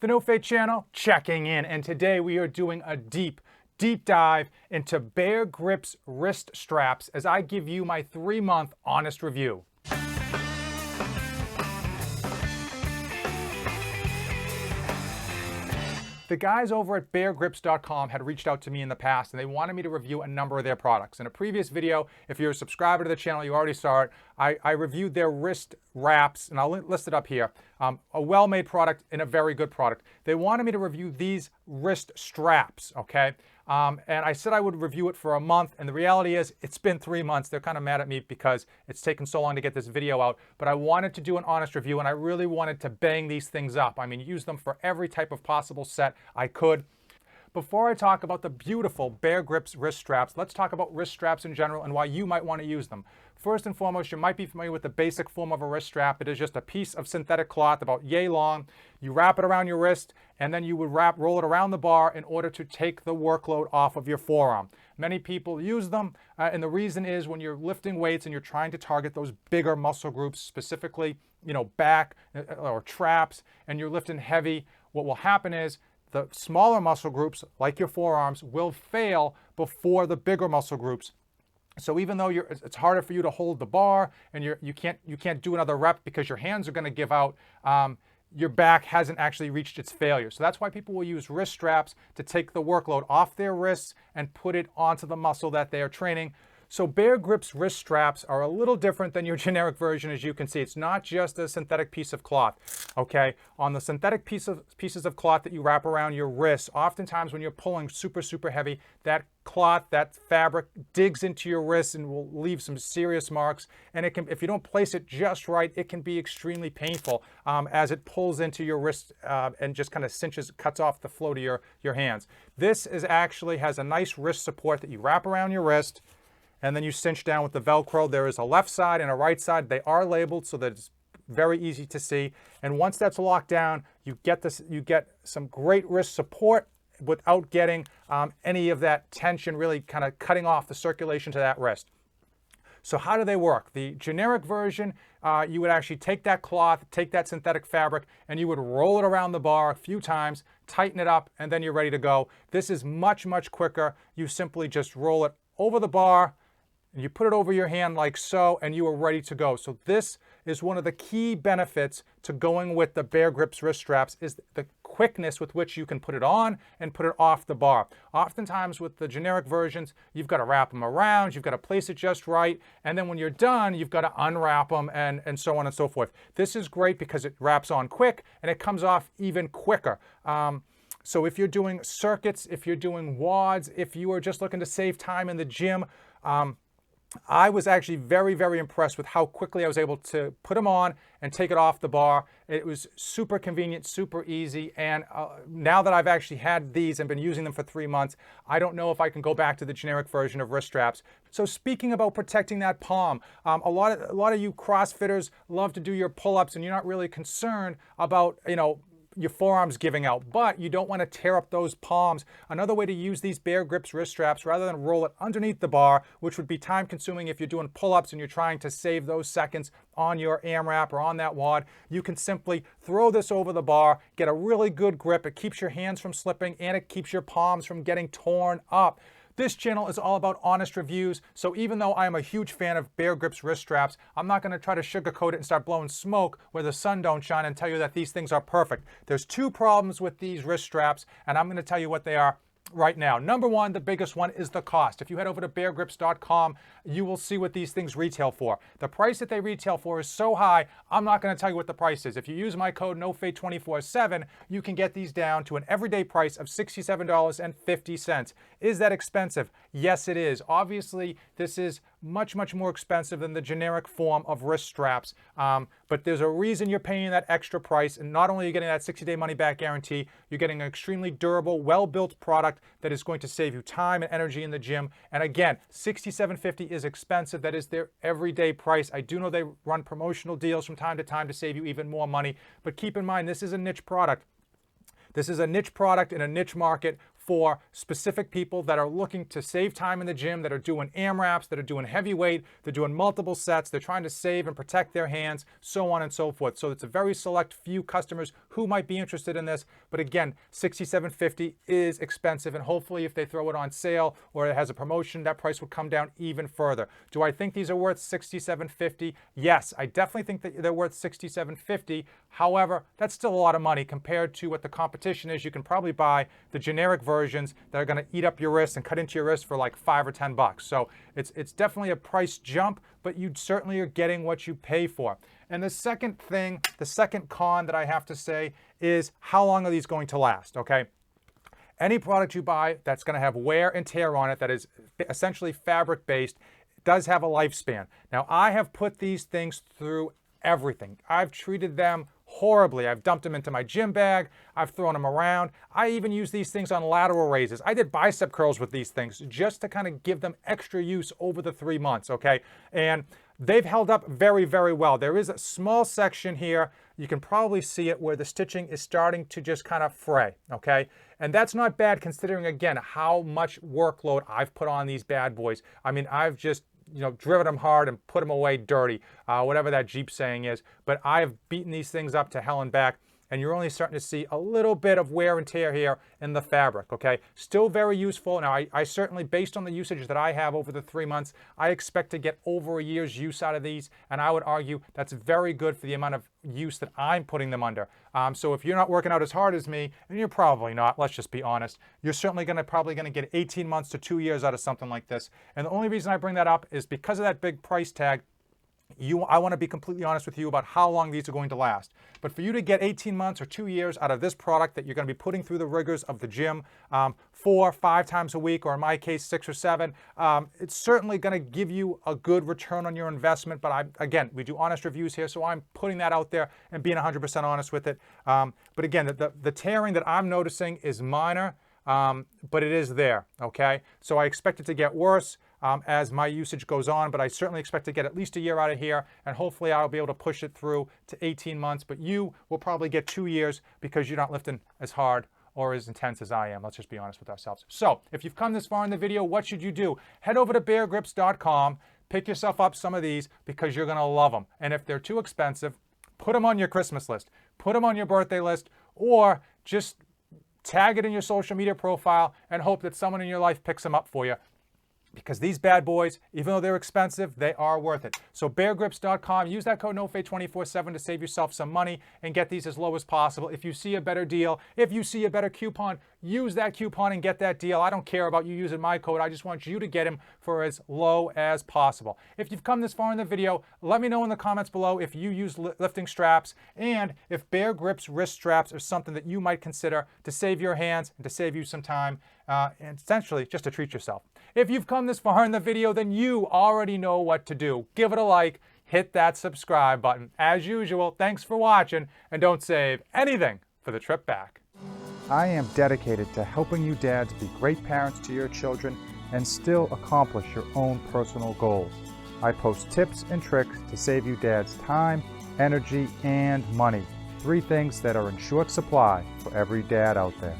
The No Fate channel checking in, and today we are doing a deep dive into Bear Grips wrist straps as I give you my 3-month honest review. The guys over at beargrips.com had reached out to me in the past and they wanted me to review a number of their products. In a previous video, if you're a subscriber to the channel, you already saw it. I reviewed their wrist wraps, and I'll list it up here. A well-made product and a very good product. They wanted me to review these wrist straps, okay? And I said I would review it for a month, and the reality is it's been 3 months. They're kind of mad at me because it's taken so long to get this video out, but I wanted to do an honest review, and I really wanted to bang these things up. I mean, use them for every type of possible set I could. Before I talk about the beautiful Bear Grips wrist straps, let's talk about wrist straps in general and why you might want to use them. First and foremost, you might be familiar with the basic form of a wrist strap. It is just a piece of synthetic cloth about yay long. You wrap it around your wrist, and then you would roll it around the bar in order to take the workload off of your forearm. Many people use them, and the reason is when you're lifting weights and you're trying to target those bigger muscle groups, specifically, back or traps, and you're lifting heavy, what will happen is the smaller muscle groups, like your forearms, will fail before the bigger muscle groups. So even though it's harder for you to hold the bar and you can't do another rep because your hands are going to give out, your back hasn't actually reached its failure. So that's why people will use wrist straps to take the workload off their wrists and put it onto the muscle that they are training. So Bear Grips wrist straps are a little different than your generic version. As you can see, it's not just a synthetic piece of cloth, okay? On the synthetic pieces of cloth that you wrap around your wrists, oftentimes when you're pulling super heavy, that cloth, that fabric digs into your wrists and will leave some serious marks. And it can, if you don't place it just right, it can be extremely painful as it pulls into your wrist and just kind of cuts off the flow to your hands. This actually has a nice wrist support that you wrap around your wrist, and then you cinch down with the Velcro. There is a left side and a right side. They are labeled so that it's very easy to see. And once that's locked down, you get some great wrist support without getting any of that tension really kind of cutting off the circulation to that wrist. So how do they work? The generic version, you would actually take that cloth, take that synthetic fabric, and you would roll it around the bar a few times, tighten it up, and then you're ready to go. This is much quicker. You simply just roll it over the bar, and you put it over your hand like so, and you are ready to go. So this is one of the key benefits to going with the Bear Grips wrist straps, is the quickness with which you can put it on and put it off the bar. Oftentimes with the generic versions, you've got to wrap them around, you've got to place it just right, and then when you're done, you've got to unwrap them and so on and so forth. This is great because it wraps on quick and it comes off even quicker. So if you're doing circuits, if you're doing WODs, if you are just looking to save time in the gym, I was actually very impressed with how quickly I was able to put them on and take it off the bar. It was super convenient, super easy, and now that I've actually had these and been using them for 3 months, I don't know if I can go back to the generic version of wrist straps. So speaking about protecting that palm, a lot of you CrossFitters love to do your pull-ups and you're not really concerned about, your forearms giving out, but you don't want to tear up those palms. Another way to use these Bear Grips wrist straps, rather than roll it underneath the bar, which would be time consuming if you're doing pull-ups and you're trying to save those seconds on your AMRAP or on that WOD, you can simply throw this over the bar, get a really good grip. It keeps your hands from slipping and it keeps your palms from getting torn up. This channel is all about honest reviews, so even though I am a huge fan of Bear Grips wrist straps, I'm not going to try to sugarcoat it and start blowing smoke where the sun don't shine and tell you that these things are perfect. There's 2 problems with these wrist straps, and I'm going to tell you what they are right now. Number one, the biggest one, is the cost. If you head over to beargrips.com, you will see what these things retail for. The price that they retail for is so high, I'm not going to tell you what the price is. If you use my code NOFATE247, you can get these down to an everyday price of $67.50. Is that expensive? Yes, it is. Obviously, this is much more expensive than the generic form of wrist straps, but there's a reason you're paying that extra price, and not only are you getting that 60-day money-back guarantee, you're getting an extremely durable, well-built product that is going to save you time and energy in the gym. And again, $67.50 is expensive. That is their everyday price. I do know they run promotional deals from time to time to save you even more money, but keep in mind, this is a niche product. This is a niche product in a niche market for specific people that are looking to save time in the gym, that are doing AMRAPs, that are doing heavy weight, they're doing multiple sets, they're trying to save and protect their hands, so on and so forth. So it's a very select few customers who might be interested in this. But again, $67.50 is expensive, and hopefully if they throw it on sale or it has a promotion, that price would come down even further. Do I think these are worth $67.50? Yes, I definitely think that they're worth $67.50. However, that's still a lot of money compared to what the competition is. You can probably buy the generic versions that are going to eat up your wrist and cut into your wrist for like $5 or $10. So it's definitely a price jump, but you certainly are getting what you pay for. And the second thing, the second con that I have to say is, how long are these going to last, okay? Any product you buy that's going to have wear and tear on it, that is essentially fabric-based, does have a lifespan. Now, I have put these things through everything. I've treated them horribly. I've dumped them into my gym bag. I've thrown them around. I even use these things on lateral raises. I did bicep curls with these things just to kind of give them extra use over the 3 months, okay? And they've held up very, very well. There is a small section here, you can probably see it, where the stitching is starting to just kind of fray, okay? And that's not bad considering, again, how much workload I've put on these bad boys. I mean, I've just driven them hard and put them away dirty, whatever that Jeep saying is. But I've beaten these things up to hell and back, and you're only starting to see a little bit of wear and tear here in the fabric, okay? Still very useful. Now, I certainly, based on the usage that I have over the 3 months, I expect to get over a year's use out of these, and I would argue that's very good for the amount of use that I'm putting them under. So if you're not working out as hard as me, and you're probably not, let's just be honest, you're certainly probably gonna get 18 months to 2 years out of something like this. And the only reason I bring that up is because of that big price tag. I want to be completely honest with you about how long these are going to last. But for you to get 18 months or 2 years out of this product that you're going to be putting through the rigors of the gym 4 or 5 times a week, or in my case 6 or 7, it's certainly going to give you a good return on your investment. But again, we do honest reviews here, so I'm putting that out there and being 100% honest with it. But again, the tearing that I'm noticing is minor, but it is there, okay? So I expect it to get worse as my usage goes on, but I certainly expect to get at least a year out of here, and hopefully I'll be able to push it through to 18 months, but you will probably get 2 years because you're not lifting as hard or as intense as I am. Let's just be honest with ourselves. So if you've come this far in the video, what should you do? Head over to beargrips.com, pick yourself up some of these because you're gonna love them. And if they're too expensive, put them on your Christmas list, put them on your birthday list, or just tag it in your social media profile and hope that someone in your life picks them up for you. Because these bad boys, even though they're expensive, they are worth it. So beargrips.com, use that code NOFADE247 to save yourself some money and get these as low as possible. If you see a better deal, if you see a better coupon, use that coupon and get that deal. I don't care about you using my code. I just want you to get them for as low as possible. If you've come this far in the video, let me know in the comments below if you use lifting straps and if Bear Grips wrist straps are something that you might consider to save your hands and to save you some time, and essentially just to treat yourself. If you've come this far in the video, then you already know what to do. Give it a like, hit that subscribe button. As usual, thanks for watching, and don't save anything for the trip back. I am dedicated to helping you dads be great parents to your children and still accomplish your own personal goals. I post tips and tricks to save you dads time, energy, and money. 3 things that are in short supply for every dad out there.